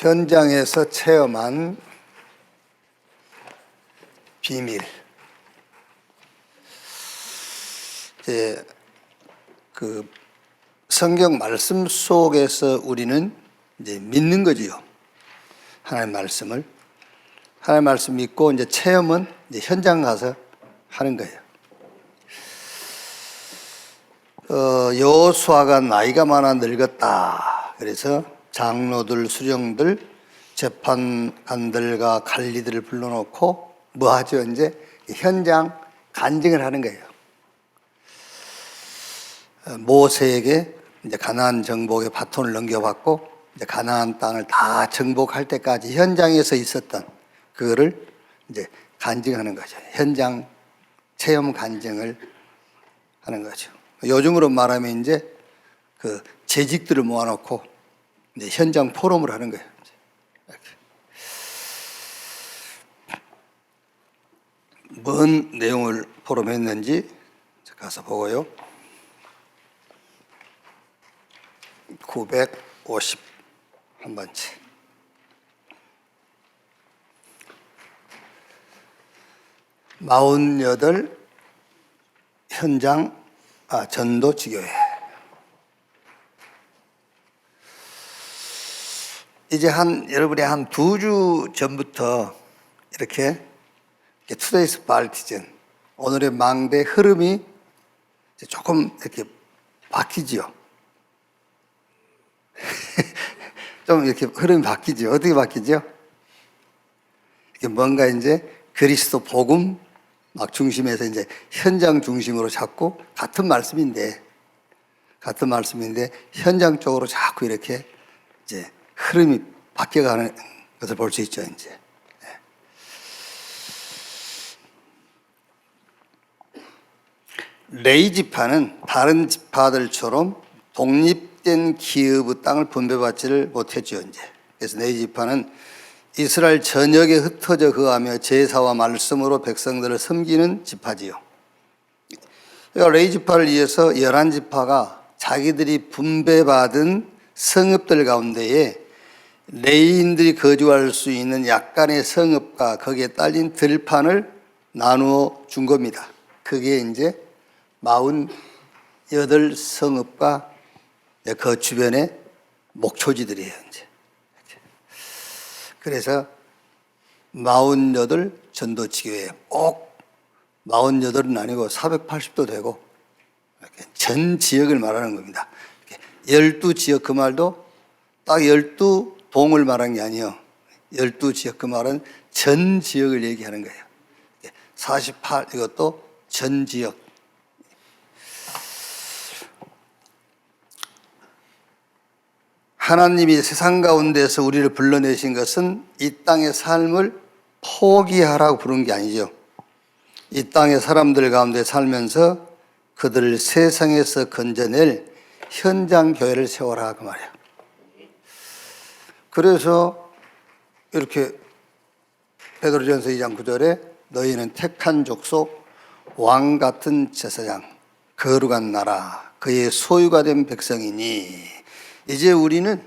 현장에서 체험한 비밀. 이제 그 성경 말씀 속에서 우리는 이제 믿는 거지요. 하나님 말씀을. 하나님 말씀 믿고 이제 체험은 이제 현장 가서 하는 거예요. 여호수아가 나이가 많아 늙었다. 그래서 장로들, 수령들, 재판관들과 관리들을 불러놓고 뭐 하죠? 이제 현장 간증을 하는 거예요. 모세에게 이제 가나안 정복의 바톤을 넘겨받고 이제 가나안 땅을 다 정복할 때까지 현장에서 있었던 그거를 이제 간증하는 거죠. 현장 체험 간증을 하는 거죠. 요즘으로 말하면 이제 그 재직들을 모아놓고 이제 현장 포럼을 하는 거예요. 이렇게. 뭔 내용을 포럼했는지 가서 보고요. 951번째. 마흔여덟 현장 전도지교회. 이제 여러분이 한 2주 전부터 이렇게 투데이스 발티즌, 오늘의 망대 흐름이 조금 이렇게 바뀌지요. 좀 이렇게 흐름이 바뀌죠. 어떻게 바뀌죠? 이렇게 뭔가 이제 그리스도 복음 막 중심에서 이제 현장 중심으로 자꾸 같은 말씀인데 현장 쪽으로 자꾸 이렇게 이제 흐름이 바뀌어가는 것을 볼 수 있죠, 이제. 레위 지파는 다른 지파들처럼 독립된 기업의 땅을 분배받지를 못했죠, 이제. 그래서 레위 지파는 이스라엘 전역에 흩어져 거하며 제사와 말씀으로 백성들을 섬기는 지파지요. 그러니까 레위 지파를 위해서 11지파가 자기들이 분배받은 성읍들 가운데에 레위인들이 거주할 수 있는 약간의 성읍과 거기에 딸린 들판을 나누어 준 겁니다. 그게 이제 48성읍과 그 주변의 목초지들이에요, 이제. 그래서 48 전도지교회, 꼭 48은 아니고 480도 되고 전 지역을 말하는 겁니다. 12지역 그 말도 딱 12동을 말한 게 아니에요. 12지역 그 말은 전 지역을 얘기하는 거예요. 48 이것도 전 지역. 하나님이 세상 가운데서 우리를 불러내신 것은 이 땅의 삶을 포기하라고 부른 게 아니죠. 이 땅의 사람들 가운데 살면서 그들을 세상에서 건져낼 현장 교회를 세워라 그 말이에요. 그래서 이렇게 베드로전서 2장 9절에 너희는 택한 족속, 왕 같은 제사장, 거룩한 나라, 그의 소유가 된 백성이니. 이제 우리는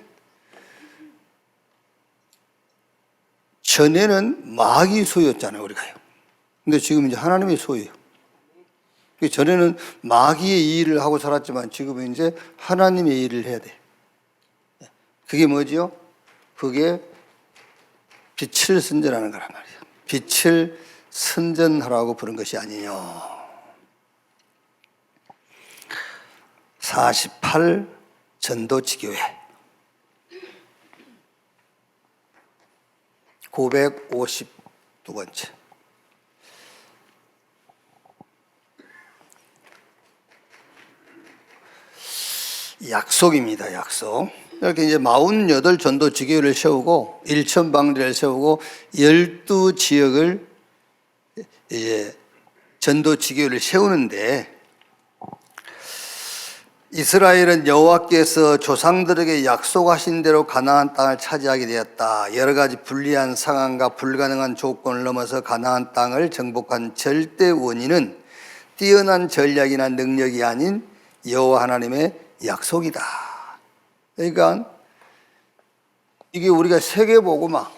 전에는 마귀 소유였잖아요, 우리가요. 근데 지금 이제 하나님의 소유예요. 전에는 마귀의 일을 하고 살았지만 지금은 이제 하나님의 일을 해야 돼. 그게 뭐지요? 그게 빛을 선전하는 거란 말이에요. 빛을 선전하라고 부른 것이 아니뇨. 48 전도지교회 952번째. 약속입니다. 약속. 이렇게 이제 48 전도지교회를 세우고 1,000방대를 세우고 12지역을 이제 전도지교회를 세우는데, 이스라엘은 여호와께서 조상들에게 약속하신 대로 가나안 땅을 차지하게 되었다. 여러 가지 불리한 상황과 불가능한 조건을 넘어서 가나안 땅을 정복한 절대 원인은 뛰어난 전략이나 능력이 아닌 여호와 하나님의 약속이다. 그러니까 이게 우리가 세계보고마,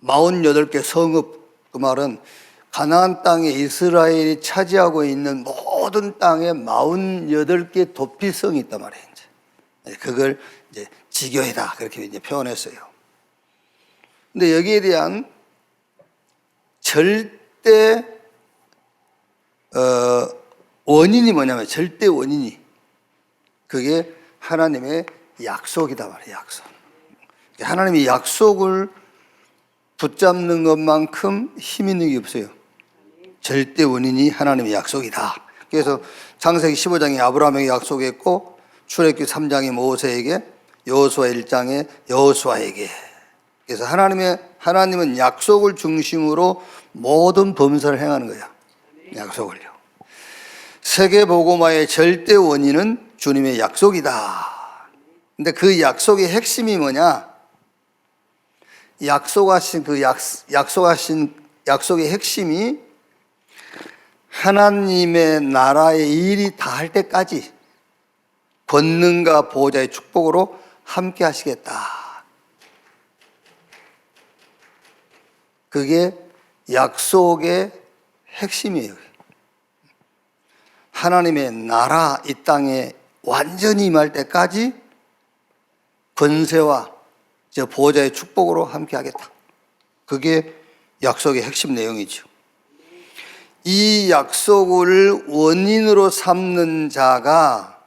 48개 성읍, 그 말은 가나안 땅에 이스라엘이 차지하고 있는 모든 땅에 48개 도피성이 있단 말이에요. 이제. 그걸 이제 지교회다. 그렇게 이제 표현했어요. 근데 여기에 대한 절대, 원인이 뭐냐면, 절대 원인이, 그게 하나님의 약속이다 말이에요, 약속. 하나님이 약속을 붙잡는 것만큼 힘 있는 게 없어요. 절대 원인이 하나님의 약속이다. 그래서 창세기 15장에 아브라함에게 약속했고, 출애굽기 3장에 모세에게, 여호수아 1장에 여호수아에게. 그래서 하나님은 약속을 중심으로 모든 범사를 행하는 거야. 약속을요. 세계복음화의 절대 원인은 주님의 약속이다. 근데 그 약속의 핵심이 뭐냐? 약속하신 약속의 핵심이 하나님의 나라의 일이 다 할 때까지 권능과 보호자의 축복으로 함께 하시겠다. 그게 약속의 핵심이에요. 하나님의 나라 이 땅에 완전히 임할 때까지 권세와 보호자의 축복으로 함께 하겠다. 그게 약속의 핵심 내용이죠. 이 약속을 원인으로 삼는 자가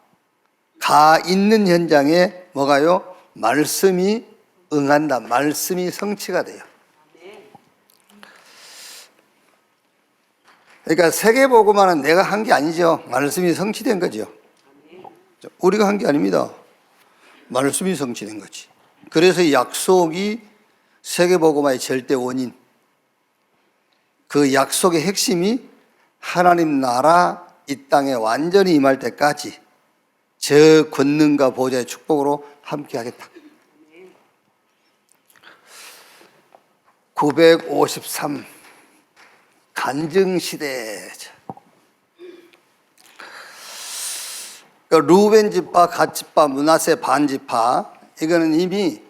가 있는 현장에 뭐가요? 말씀이 응한다. 말씀이 성취가 돼요. 그러니까 세계복음화는 내가 한 게 아니죠. 말씀이 성취된 거죠. 우리가 한 게 아닙니다. 말씀이 성취된 거지. 그래서 이 약속이 세계복음화의 절대 원인, 그 약속의 핵심이 하나님 나라 이 땅에 완전히 임할 때까지 저 권능과 보호자의 축복으로 함께 하겠다. 953 간증시대. 루벤 지파, 갓 지파, 므낫세 반 지파, 이거는 이미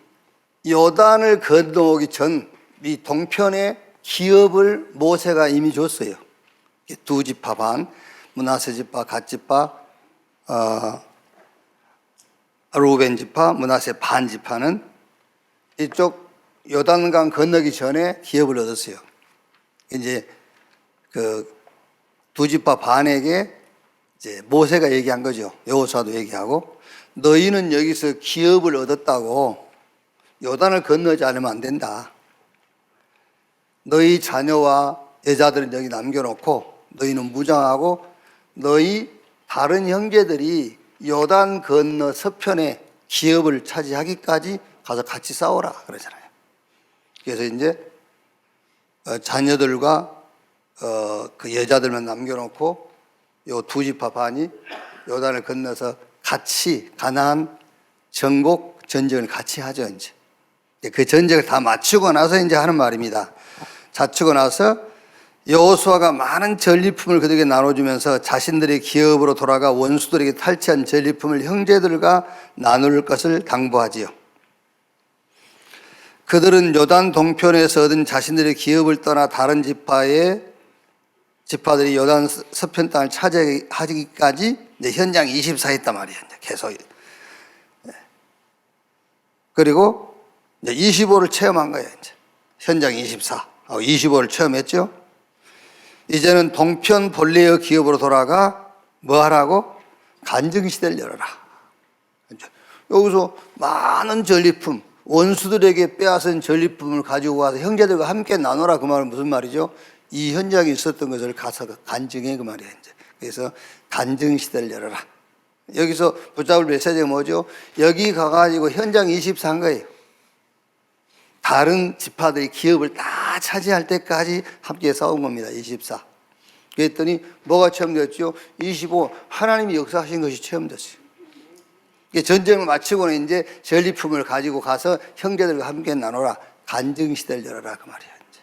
요단을 건너오기 전 이 동편의 기업을 모세가 이미 줬어요. 두 지파 반, 므낫세 지파, 갓 지파, 루벤 지파, 므낫세 반 지파는 이쪽 요단강 건너기 전에 기업을 얻었어요. 이제 그 두 지파 반에게 이제 모세가 얘기한 거죠. 여호수아도 얘기하고, 너희는 여기서 기업을 얻었다고 요단을 건너지 않으면 안 된다. 너희 자녀와 여자들은 여기 남겨놓고 너희는 무장하고 너희 다른 형제들이 요단 건너 서편에 기업을 차지하기까지 가서 같이 싸워라 그러잖아요. 그래서 이제 자녀들과 그 여자들만 남겨놓고 요 두 지파 반이 요단을 건너서 같이 가나안 정복 전쟁을 같이 하죠. 이제 그 전쟁을 다 마치고 나서 이제 하는 말입니다. 마치고 나서 여호수아가 많은 전리품을 그들에게 나눠주면서 자신들의 기업으로 돌아가 원수들에게 탈취한 전리품을 형제들과 나눌 것을 당부하지요. 그들은 요단 동편에서 얻은 자신들의 기업을 떠나 다른 지파들이 요단 서편 땅을 차지하기까지 이제 현장 24했단 말이에요. 이제 계속. 그리고 이제 25를 체험한 거예요. 이제 현장 24. 25를 체험했죠. 이제는 동편 본래의 기업으로 돌아가 뭐 하라고? 간증시대를 열어라. 여기서 많은 전리품, 원수들에게 빼앗은 전리품을 가지고 와서 형제들과 함께 나눠라. 그 말은 무슨 말이죠? 이 현장에 있었던 것을 가서 간증해 그 말이에요. 이제. 그래서 간증시대를 열어라. 여기서 붙잡을 메시지가 뭐죠? 여기 가가지고 현장 24한 거예요. 다른 지파들이 기업을 다 차지할 때까지 함께 싸운 겁니다. 24. 그랬더니 뭐가 체험됐죠? 25. 하나님이 역사하신 것이 체험됐어요. 전쟁을 마치고는 이제 전리품을 가지고 가서 형제들과 함께 나눠라. 간증시대를 열어라. 그 말이에요. 이제.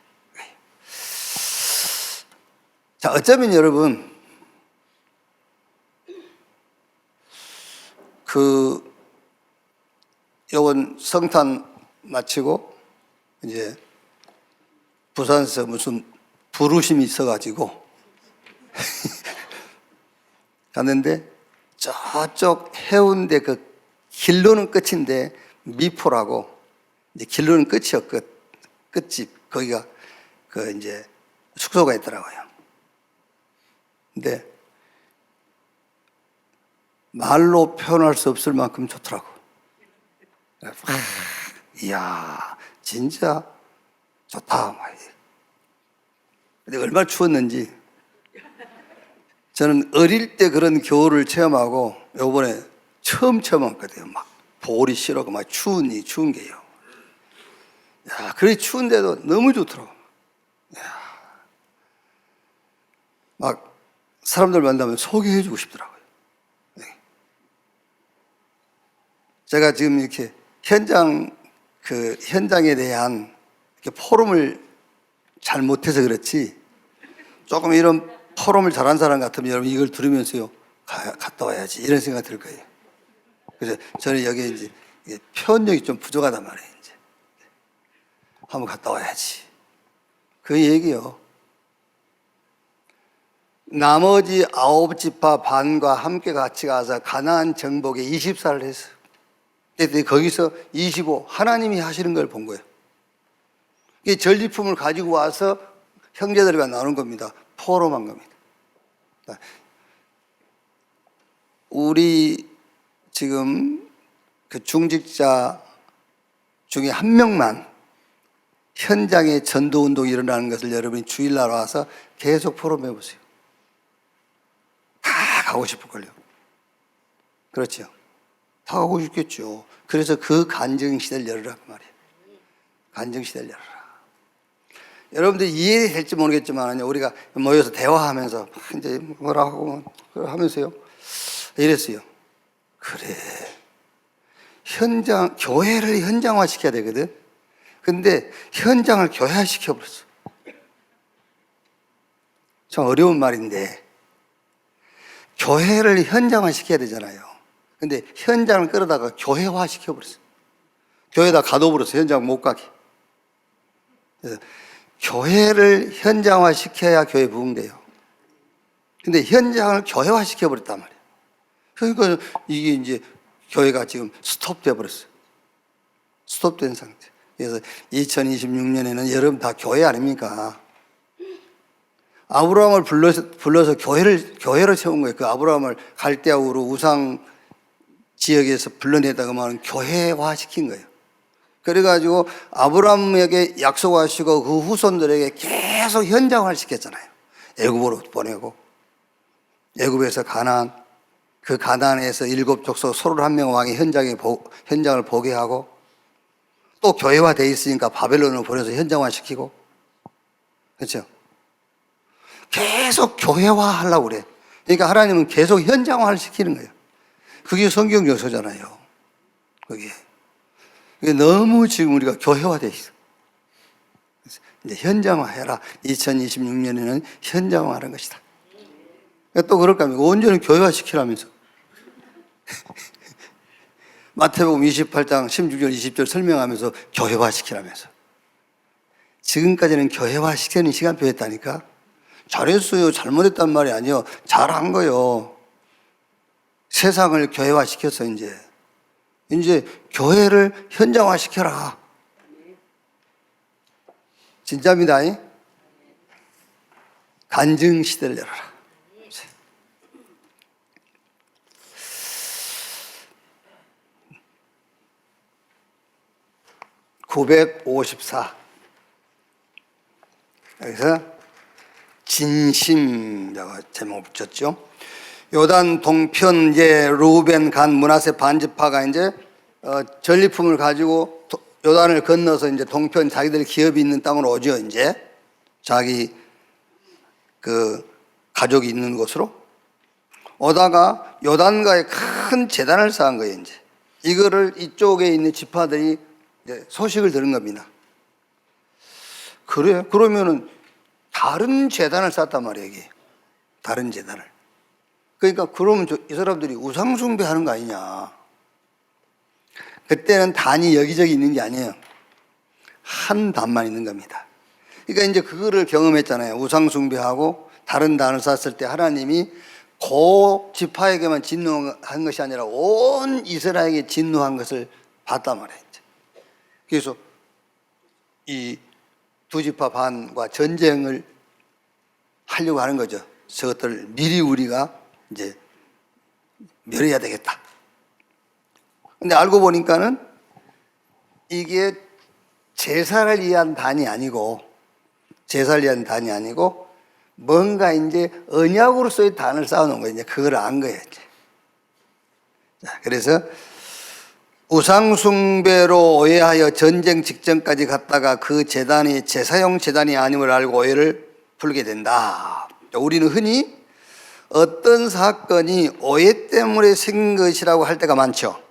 자, 어쩌면 여러분, 요건 성탄 마치고 이제 부산에서 무슨 부르심이 있어가지고 갔는데 저쪽 해운대 그 길로는 끝인데 미포라고 이제 길로는 끝이요. 끝집 거기가 그 이제 숙소가 있더라고요. 근데 말로 표현할 수 없을 만큼 좋더라고. 이야, 진짜 좋다. 근데 얼마나 추웠는지. 저는 어릴 때 그런 겨울을 체험하고 요번에 처음 체험했거든요. 막 볼이 싫어고 막 추운 게요. 야, 그래 추운데도 너무 좋더라고. 야, 막 사람들 만나면 소개해주고 싶더라고요. 제가 지금 이렇게 현장에 대한 이렇게 포럼을 잘 못해서 그렇지, 조금 이런 포럼을 잘한 사람 같으면 여러분 이걸 들으면서요, 갔다 와야지 이런 생각 들 거예요. 그래서 저는 여기에 이제 표현력이 좀 부족하단 말이에요. 이제 한번 갔다 와야지 그 얘기요. 나머지 9지파 반과 함께 같이 가서 가나안 정복에 20살을 했어요. 그때 거기서 25 하나님이 하시는 걸 본 거예요. 이 전리품을 가지고 와서 형제들과 나눈 겁니다. 포럼한 겁니다. 우리 지금 그 중직자 중에 한 명만 현장에 전도운동이 일어나는 것을 여러분이 주일날 와서 계속 포럼해 보세요. 다 가고 싶을걸요. 그렇죠. 다 가고 싶겠죠. 그래서 그 간증시대를 열으라 그 말이에요. 간증시대를 열어라. 여러분들 이해될지 모르겠지만 우리가 모여서 대화하면서 이제 뭐라고 하면서요 이랬어요. 그래, 교회를 현장화 시켜야 되거든. 근데 현장을 교회화 시켜버렸어. 참 어려운 말인데 교회를 현장화 시켜야 되잖아요. 근데 현장을 끌어다가 교회화 시켜버렸어. 교회에다 가둬버렸어. 현장 못 가게. 그래서 교회를 현장화 시켜야 교회 부흥돼요. 근데 현장을 교회화 시켜버렸단 말이에요. 그러니까 이게 이제 교회가 지금 스톱돼 버렸어요. 스톱된 상태. 그래서 2026년에는 여러분 다 교회 아닙니까? 아브라함을 불러서 교회로 세운 거예요. 그 아브라함을 갈대아 우르 우상 지역에서 불러내다가 말은 교회화 시킨 거예요. 그래가지고 아브라함에게 약속하시고 그 후손들에게 계속 현장화를 시켰잖아요. 애굽으로 보내고 애굽에서 가나안, 그 가나안에서 7족속 31명 왕의 현장을 보게 하고 또 교회화돼 있으니까 바벨론으로 보내서 현장화 시키고, 그렇죠? 계속 교회화 하려고 그래. 그러니까 하나님은 계속 현장화를 시키는 거예요. 그게 성경 요소잖아요. 그게 너무 지금 우리가 교회화돼 있어. 이제 현장화해라. 2026년에는 현장화하는 것이다. 또 그럴까 하면 온전히 교회화 시키라면서. 마태복음 28장 16절 20절 설명하면서 교회화 시키라면서. 지금까지는 교회화 시키는 시간표였다니까. 잘했어요, 잘못했단 말이 아니요, 잘한 거요. 세상을 교회화 시켰어. 이제 교회를 현장화 시켜라. 진짜입니다. 간증 시대를 열어라. 954. 여기서 진심이라고 제목을 붙였죠. 요단 동편 이제 루벤 간 므낫세 반지파가 이제 전리품을 가지고 요단을 건너서 이제 동편 자기들 기업이 있는 땅으로 오죠. 이제 자기 그 가족이 있는 곳으로 오다가 요단가에 큰 제단을 쌓은 거예요. 이제 이거를 이쪽에 있는 지파들이 이제 소식을 들은 겁니다. 그래? 그러면은 다른 제단을 쌓았단 말이에요. 이게 다른 제단을. 그러니까 그러면 이 사람들이 우상숭배하는 거 아니냐. 그때는 단이 여기저기 있는 게 아니에요. 한 단만 있는 겁니다. 그러니까 이제 그거를 경험했잖아요. 우상숭배하고 다른 단을 쌓았을 때 하나님이 그 지파에게만 진노한 것이 아니라 온 이스라엘에게 진노한 것을 봤단 말이에요. 그래서 이 두 지파 반과 전쟁을 하려고 하는 거죠. 저것들을 미리 우리가 이제 멸해야 되겠다. 근데 알고 보니까는 이게 제사를 위한 단이 아니고, 제사를 위한 단이 아니고, 뭔가 이제 언약으로서의 단을 쌓아놓은 거예요. 이제 그걸 안 거예요. 이제. 자, 그래서 우상숭배로 오해하여 전쟁 직전까지 갔다가 그 제단이 제사용 제단이 아님을 알고 오해를 풀게 된다. 우리는 흔히 어떤 사건이 오해 때문에 생긴 것이라고 할 때가 많죠.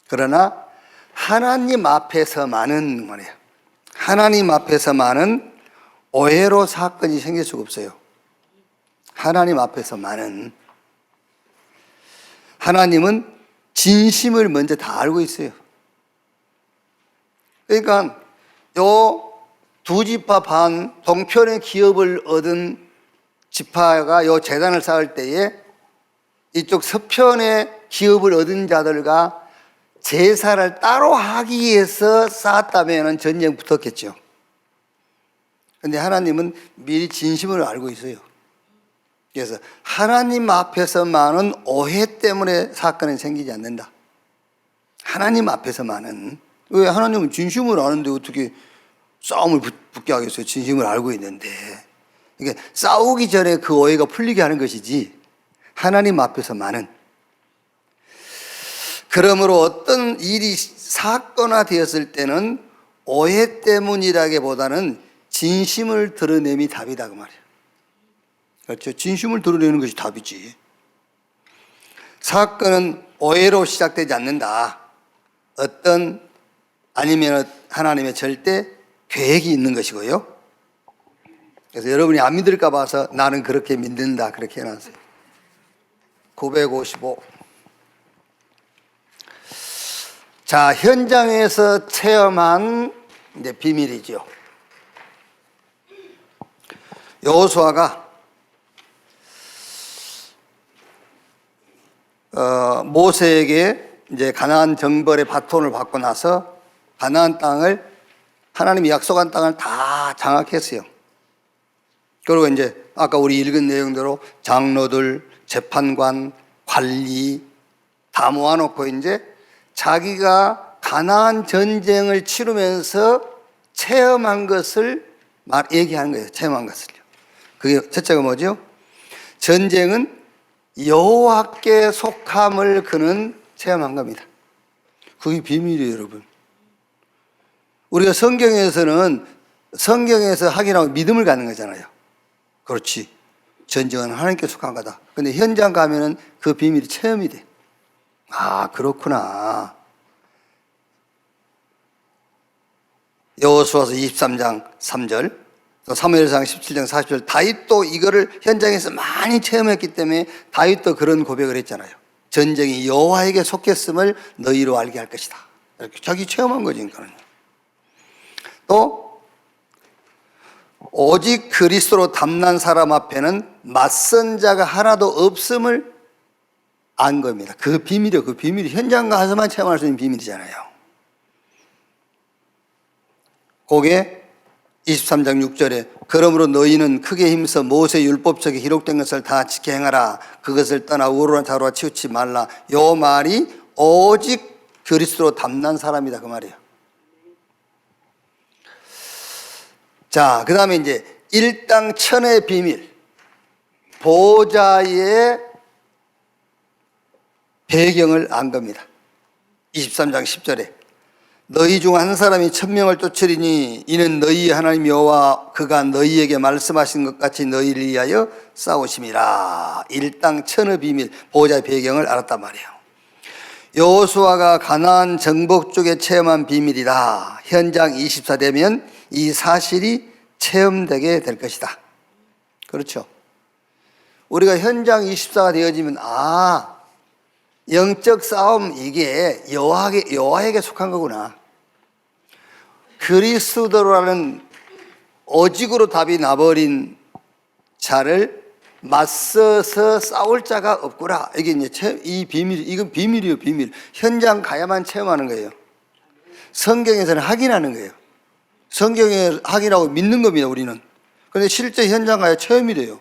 그러나 하나님 앞에서만은 말이에요. 하나님 앞에서만은 오해로 사건이 생길 수가 없어요. 하나님 앞에서만은. 하나님은 진심을 먼저 다 알고 있어요. 그러니까 요 두 지파 반 동편의 기업을 얻은 지파가 요 제단을 쌓을 때에 이쪽 서편의 기업을 얻은 자들과 제사를 따로 하기 위해서 쌓았다면 전쟁 붙었겠죠. 그런데 하나님은 미리 진심을 알고 있어요. 그래서 하나님 앞에서만은 오해 때문에 사건이 생기지 않는다. 하나님 앞에서만은. 왜? 하나님은 진심을 아는데 어떻게 싸움을 붙게 하겠어요? 진심을 알고 있는데. 그러니까 싸우기 전에 그 오해가 풀리게 하는 것이지 하나님 앞에서만은. 그러므로 어떤 일이 사건화되었을 때는 오해 때문이라기보다는 진심을 드러냄이 답이다 그 말이에요. 그렇죠? 진심을 드러내는 것이 답이지. 사건은 오해로 시작되지 않는다. 아니면 하나님의 절대 계획이 있는 것이고요. 그래서 여러분이 안 믿을까 봐서 나는 그렇게 믿는다 그렇게 해놨어요. 955. 자, 현장에서 체험한 이제 비밀이죠. 여호수아가 모세에게 이제 가나안 정벌의 바톤을 받고 나서 가나안 땅을 하나님이 약속한 땅을 다 장악했어요. 그리고 이제 아까 우리 읽은 내용대로 장로들, 재판관, 관리 다 모아놓고 이제 자기가 가나안 전쟁을 치르면서 체험한 것을 얘기하는 거예요. 체험한 것을요. 그게 첫째가 뭐죠? 전쟁은 여호와께 속함을 그는 체험한 겁니다. 그게 비밀이에요, 여러분. 우리가 성경에서 확인하고 믿음을 갖는 거잖아요. 그렇지. 전쟁은 하나님께 속한 거다. 근데 현장 가면은 그 비밀이 체험이 돼. 아, 그렇구나. 여호수아서 23장 3절, 또 사무엘상 17장 40절, 다윗도 이거를 현장에서 많이 체험했기 때문에 다윗도 그런 고백을 했잖아요. 전쟁이 여호와에게 속했음을 너희로 알게 할 것이다. 이렇게 자기 체험한 거니까요. 또 오직 그리스도로 담난 사람 앞에는 맞선 자가 하나도 없음을 안 겁니다. 그 비밀이요. 그 비밀이 현장 가서만 체험할 수 있는 비밀이잖아요. 그게 23장 6절에 그러므로 너희는 크게 힘써 모세 율법책에 기록된 것을 다 지켜 행하라. 그것을 떠나 우로나 좌로나 치우치 말라. 요 말이 오직 그리스도로 담난 사람이다 그 말이에요. 자, 그 다음에 이제 일당 천의 비밀, 보좌의 배경을 안 겁니다. 23장 10절에 너희 중 한 사람이 1000명을 쫓으리니 이는 너희 하나님 여호와 그가 너희에게 말씀하신 것 같이 너희를 위하여 싸우심이라. 일당 천의 비밀, 보좌의 배경을 알았단 말이에요. 여호수아가 가나안 정복 쪽에 체험한 비밀이다. 현장 24 되면 이 사실이 체험되게 될 것이다. 그렇죠. 우리가 현장 24가 되어지면 영적 싸움, 이게 여호와에게 속한 거구나. 그리스도라는 오직으로 답이 나버린 자를 맞서서 싸울 자가 없구나. 이게 이제 이 비밀, 이건 비밀이에요, 비밀. 현장 가야만 체험하는 거예요. 성경에서는 확인하는 거예요. 성경에 확인하고 믿는 겁니다, 우리는. 그런데 실제 현장 가야 체험이 돼요.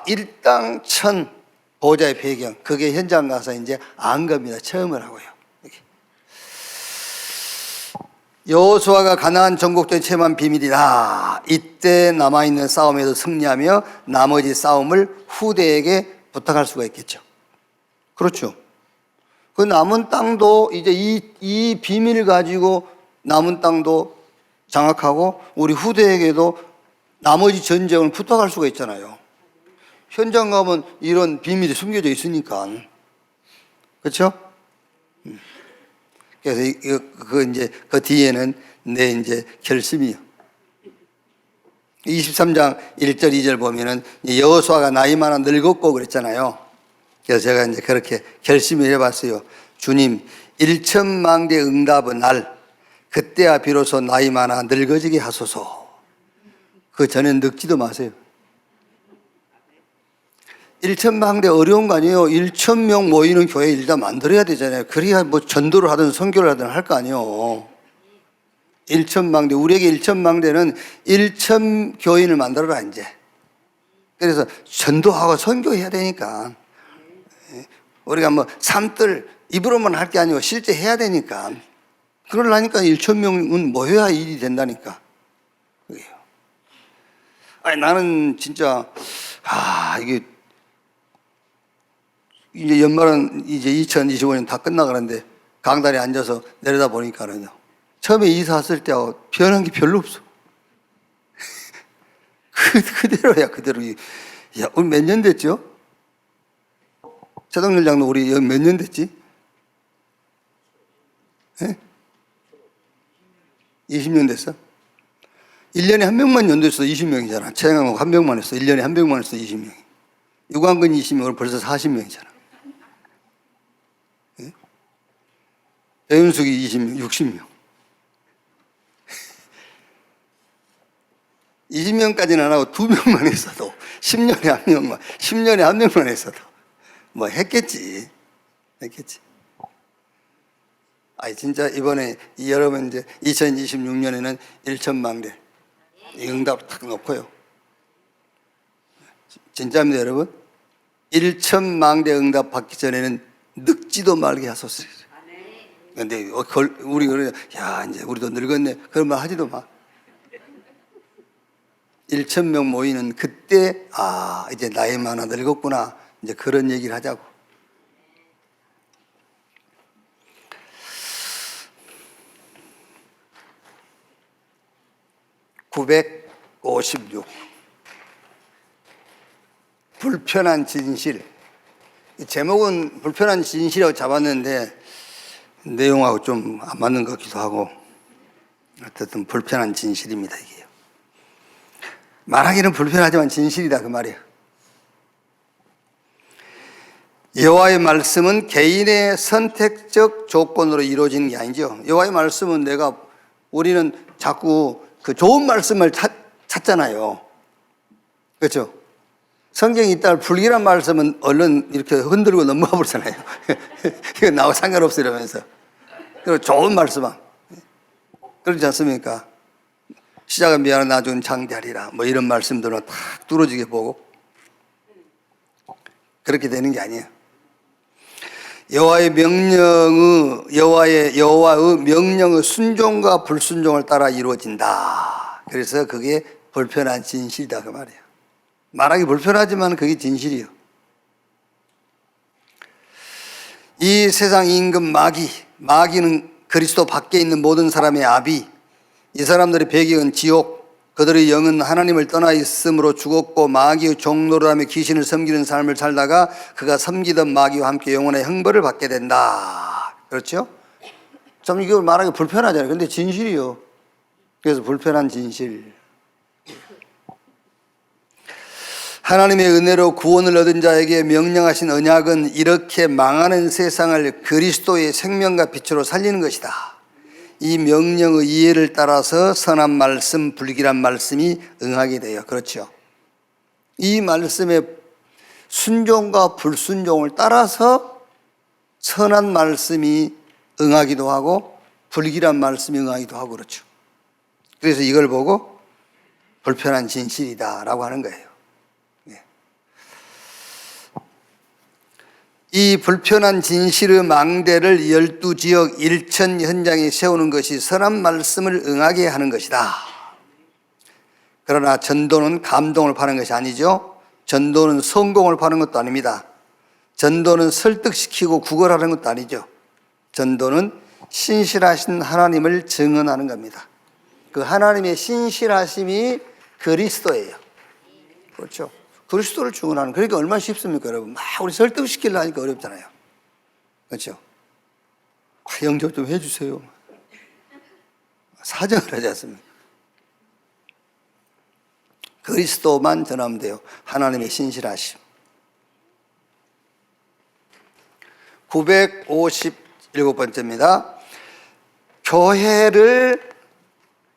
일당천 보호자의 배경, 그게 현장 가서 이제 안 겁니다. 체험을 하고요. 여호수아가 가나안 전국도에 체험한 비밀이다. 이때 남아있는 싸움에도 승리하며 나머지 싸움을 후대에게 부탁할 수가 있겠죠. 그렇죠. 그 남은 땅도 이제 이 비밀을 가지고 남은 땅도 장악하고 우리 후대에게도 나머지 전쟁을 부탁할 수가 있잖아요. 현장 가면 이런 비밀이 숨겨져 있으니까. 그렇죠? 그래서 그 뒤에는 내 이제 결심이요. 23장 1절 2절 보면은 여호수아가 나이 많아 늙었고 그랬잖아요. 그래서 제가 이제 그렇게 결심을 해봤어요. 주님, 1천만대 응답은 날 그때야 비로소 나이 많아 늙어지게 하소서. 그 전엔 늙지도 마세요. 1천만대 어려운 거 아니에요. 1,000명 모이는 교회 일단 만들어야 되잖아요. 그래야 뭐 전도를 하든 선교를 하든 할 거 아니에요. 1천만대, 우리에게 1천만대는 1천 교인을 만들어라 이제. 그래서 전도하고 선교해야 되니까. 우리가 뭐 산뜰 입으로만 할 게 아니고 실제 해야 되니까. 그러려니까 1,000명은 모여야 일이 된다니까. 그게요. 아니 나는 진짜 이게 이제 연말은 이제 2025년 다 끝나가는데 강단에 앉아서 내려다 보니까는요. 처음에 이사 왔을 때하고 변한 게 별로 없어. 그대로야, 그대로. 야, 우리 몇 년 됐죠? 최동렬 장로 우리 몇 년 됐지? 네? 20년 됐어? 1년에 한 명만 연도했어 20명이잖아. 최영하고 한 명만 했어. 1년에 한 명만 했어 20명이. 유광근 20명, 벌써 40명이잖아. 네? 배윤숙이 20명, 60명. 20명까지는 안 하고 2명만 했어도 10년에 한 명만, 10년에 한 명만 했어도 뭐 했겠지. 진짜 이번에 여러분 이제 2026년에는 1천만대 응답을 탁 놓고요. 진짜입니다, 여러분. 1천만대 응답 받기 전에는 늙지도 말게 하소서. 근데 우리 야 이제 우리도 늙었네 그런 말 하지도 마. 1,000명 모이는 그때 이제 나이 많아 늙었구나 이제 그런 얘기를 하자고. (956) 불편한 진실. 제목은 불편한 진실이라고 잡았는데 내용하고 좀 안 맞는 것 같기도 하고 어쨌든 불편한 진실입니다. 이게요. 말하기는 불편하지만 진실이다 그 말이에요. 여호와의 말씀은 개인의 선택적 조건으로 이루어지는 게 아니죠. 여호와의 말씀은 우리는 자꾸 그 좋은 말씀을 찾잖아요. 그렇죠? 성경에 있다는 불길한 말씀은 얼른 이렇게 흔들고 넘어가 버리잖아요. 이거 나하고 상관없어 이러면서. 그리고 좋은 말씀만. 그렇지 않습니까? 시작은 미안한 나중은 장대하리라. 뭐 이런 말씀들은 탁 뚫어지게 보고. 그렇게 되는 게 아니에요. 여호와의 명령의 순종과 불순종을 따라 이루어진다. 그래서 그게 불편한 진실이다 그 말이에요. 말하기 불편하지만 그게 진실이에요. 이 세상 임금 마귀는 그리스도 밖에 있는 모든 사람의 아비. 이 사람들의 배경은 지옥. 그들의 영은 하나님을 떠나 있으므로 죽었고 마귀의 종노릇하며 귀신을 섬기는 삶을 살다가 그가 섬기던 마귀와 함께 영원의 형벌을 받게 된다. 그렇죠? 참 이걸 말하기 불편하잖아요. 근데 진실이요. 그래서 불편한 진실. 하나님의 은혜로 구원을 얻은 자에게 명령하신 언약은 이렇게 망하는 세상을 그리스도의 생명과 빛으로 살리는 것이다. 이 명령의 이해를 따라서 선한 말씀, 불길한 말씀이 응하게 돼요. 그렇죠? 이 말씀의 순종과 불순종을 따라서 선한 말씀이 응하기도 하고 불길한 말씀이 응하기도 하고 그렇죠. 그래서 이걸 보고 불편한 진실이다라고 하는 거예요. 이 불편한 진실의 망대를 12지역 1천 현장에 세우는 것이 선한 말씀을 응하게 하는 것이다. 그러나 전도는 감동을 파는 것이 아니죠. 전도는 성공을 파는 것도 아닙니다. 전도는 설득시키고 구걸하는 것도 아니죠. 전도는 신실하신 하나님을 증언하는 겁니다. 그 하나님의 신실하심이 그리스도예요. 그렇죠? 그리스도를 증언하는, 그러니까 얼마나 쉽습니까, 여러분? 막 우리 설득시키려 하니까 어렵잖아요. 그렇죠? 영접 좀 해주세요. 사정을 하지 않습니까? 그리스도만 전하면 돼요. 하나님의 신실하심. 957번째입니다. 교회를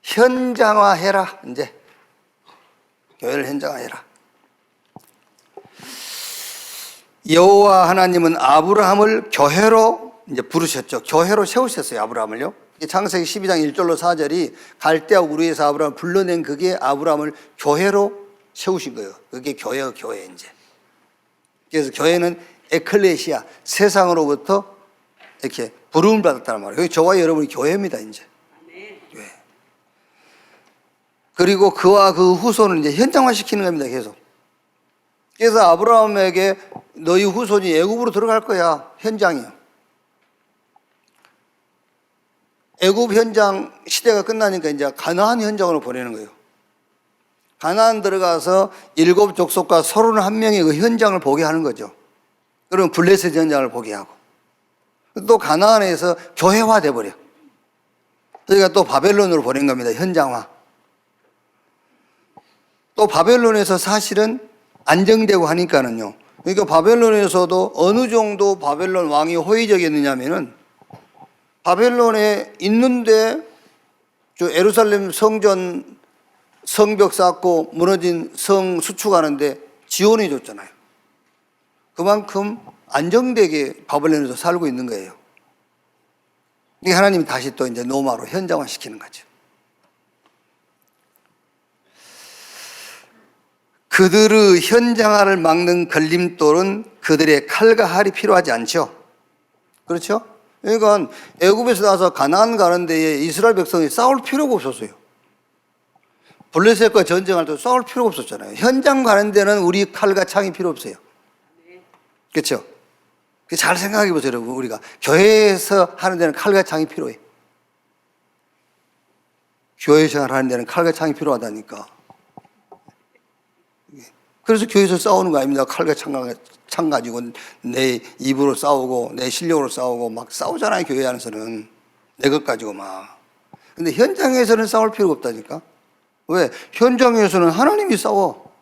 현장화해라. 이제 교회를 현장화해라. 여호와 하나님은 아브라함을 교회로 이제 부르셨죠. 교회로 세우셨어요, 아브라함을요. 창세기 12장 1절로 4절이 갈대아 우르에서 아브라함을 불러낸 그게 아브라함을 교회로 세우신 거예요. 그게 교회예요, 교회 이제. 그래서 교회는 에클레시아, 세상으로부터 이렇게 부름을 받았다는 말이에요. 그게 저와 여러분이 교회입니다, 이제. 교회. 그리고 그와 그 후손을 이제 현장화시키는 겁니다, 계속. 그래서 아브라함에게 너희 후손이 애굽으로 들어갈 거야. 현장이요. 애굽 현장 시대가 끝나니까 이제 가나안 현장으로 보내는 거예요. 가나안 들어가서 7족속과 31명의 그 현장을 보게 하는 거죠. 그럼 블레셋 현장을 보게 하고. 또 가나안에서 교회화 돼버려. 그러니까 또 바벨론으로 보낸 겁니다. 현장화. 또 바벨론에서 사실은 안정되고 하니까는요. 그러니까 바벨론에서도 어느 정도 바벨론 왕이 호의적이었느냐면은 바벨론에 있는데 저 예루살렘 성전 성벽 쌓고 무너진 성 수축하는데 지원해 줬잖아요. 그만큼 안정되게 바벨론에서 살고 있는 거예요. 이게 하나님이 다시 또 이제 노마로 현장화 시키는 거죠. 그들의 현장화를 막는 걸림돌은 그들의 칼과 활이 필요하지 않죠. 그렇죠? 그러니까 애굽에서 나와서 가나안 가는 데에 이스라엘 백성이 싸울 필요가 없었어요. 블레셋과 전쟁할 때 싸울 필요가 없었잖아요. 현장 가는 데는 우리 칼과 창이 필요 없어요. 그렇죠? 잘 생각해 보세요, 여러분. 우리가 교회에서 하는 데는 칼과 창이 필요해. 교회 생활하는 데는 칼과 창이 필요하다니까. 그래서 교회에서 싸우는 거 아닙니다. 칼과 창 가지고 내 입으로 싸우고 내 실력으로 싸우고 막 싸우잖아요. 교회 안에서는 내 것 가지고 막. 근데 현장에서는 싸울 필요가 없다니까. 왜? 현장에서는 하나님이 싸워.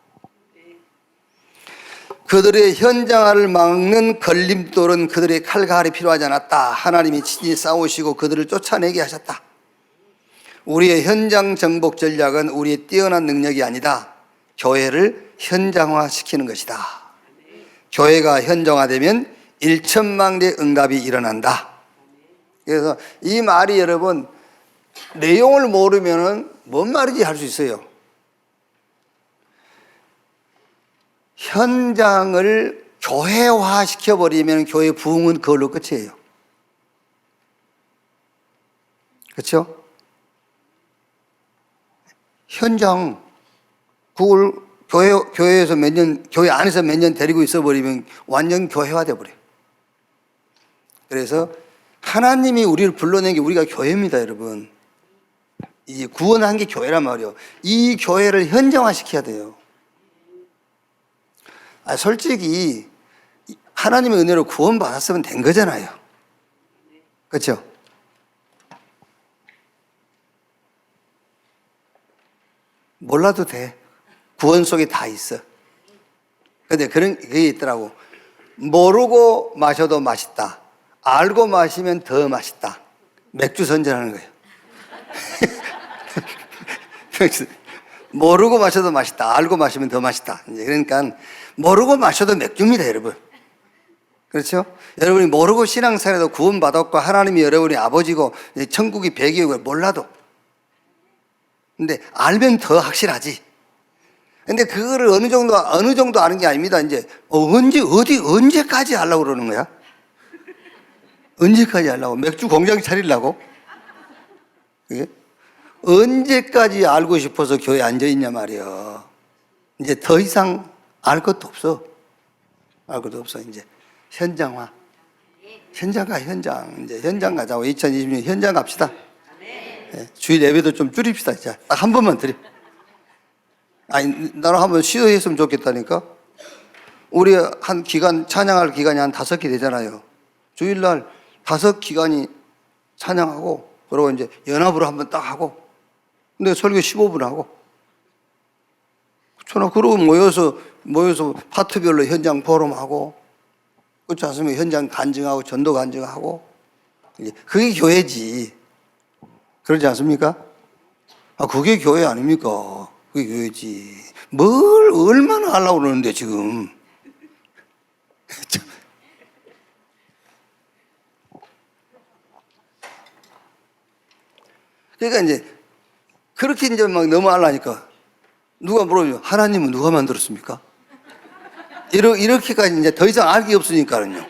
그들의 현장화를 막는 걸림돌은 그들의 칼과 활이 필요하지 않았다. 하나님이 친히 싸우시고 그들을 쫓아내게 하셨다. 우리의 현장 정복 전략은 우리의 뛰어난 능력이 아니다. 교회를 현장화시키는 것이다. 교회가 현장화되면 1천만대 응답이 일어난다. 그래서 이 말이 여러분 내용을 모르면은 뭔 말인지 할 수 있어요. 현장을 교회화 시켜버리면 교회 부흥은 그걸로 끝이에요. 그렇죠? 현장, 그걸 교회에서 몇 년, 교회 안에서 몇 년 데리고 있어 버리면 완전 교회화 돼 버려요. 그래서 하나님이 우리를 불러낸 게 우리가 교회입니다, 여러분. 이 구원한 게 교회란 말이에요. 이 교회를 현장화 시켜야 돼요. 솔직히 하나님의 은혜로 구원받았으면 된 거잖아요. 그렇죠? 몰라도 돼. 구원 속에 다 있어. 근데 그런 게 있더라고. 모르고 마셔도 맛있다. 알고 마시면 더 맛있다. 맥주 선전하는 거예요. 모르고 마셔도 맛있다. 알고 마시면 더 맛있다. 이제 그러니까 모르고 마셔도 맥주입니다, 여러분. 그렇죠? 여러분이 모르고 신앙생활에도 구원받았고 하나님이 여러분이 아버지고 천국이 배경이고 몰라도. 근데 알면 더 확실하지. 근데 그거를 어느 정도 아는 게 아닙니다. 이제 언제까지 하려고 그러는 거야? 언제까지 하려고? 맥주 공장 차리려고? 그게? 언제까지 알고 싶어서 교회에 앉아있냐 말이야. 이제 더 이상 알 것도 없어. 알 것도 없어. 이제 현장화. 현장 가, 현장. 이제 현장 가자고. 2020년 현장 갑시다. 네. 주일 예배도 좀 줄입시다. 자, 딱 한 번만 드려. 아니, 나랑 한번 시도했으면 좋겠다니까? 우리 한 기간, 찬양할 기간이 한 5개 되잖아요. 주일날 5기간이 찬양하고, 그리고 이제 연합으로 한번 딱 하고, 근데 설교 15분 하고, 그렇잖아. 그러고 모여서 파트별로 현장 포럼하고, 그렇지 않습니까? 현장 간증하고, 전도 간증하고, 그게 교회지. 그러지 않습니까? 아, 그게 교회 아닙니까? 그게 교회지. 뭘 얼마나 하려고 그러는데, 지금. 그러니까 이제, 그렇게 이제 막 너무 하려니까, 누가 물어보면, 하나님은 누가 만들었습니까? 이렇게까지 이제 더 이상 알 게 없으니까는요.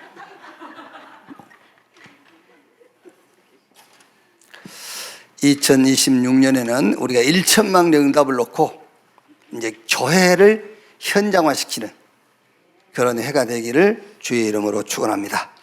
(2026년에는) 우리가 1천만 응답을 놓고 이제 교회를 현장화시키는 그런 해가 되기를 주의 이름으로 축원합니다.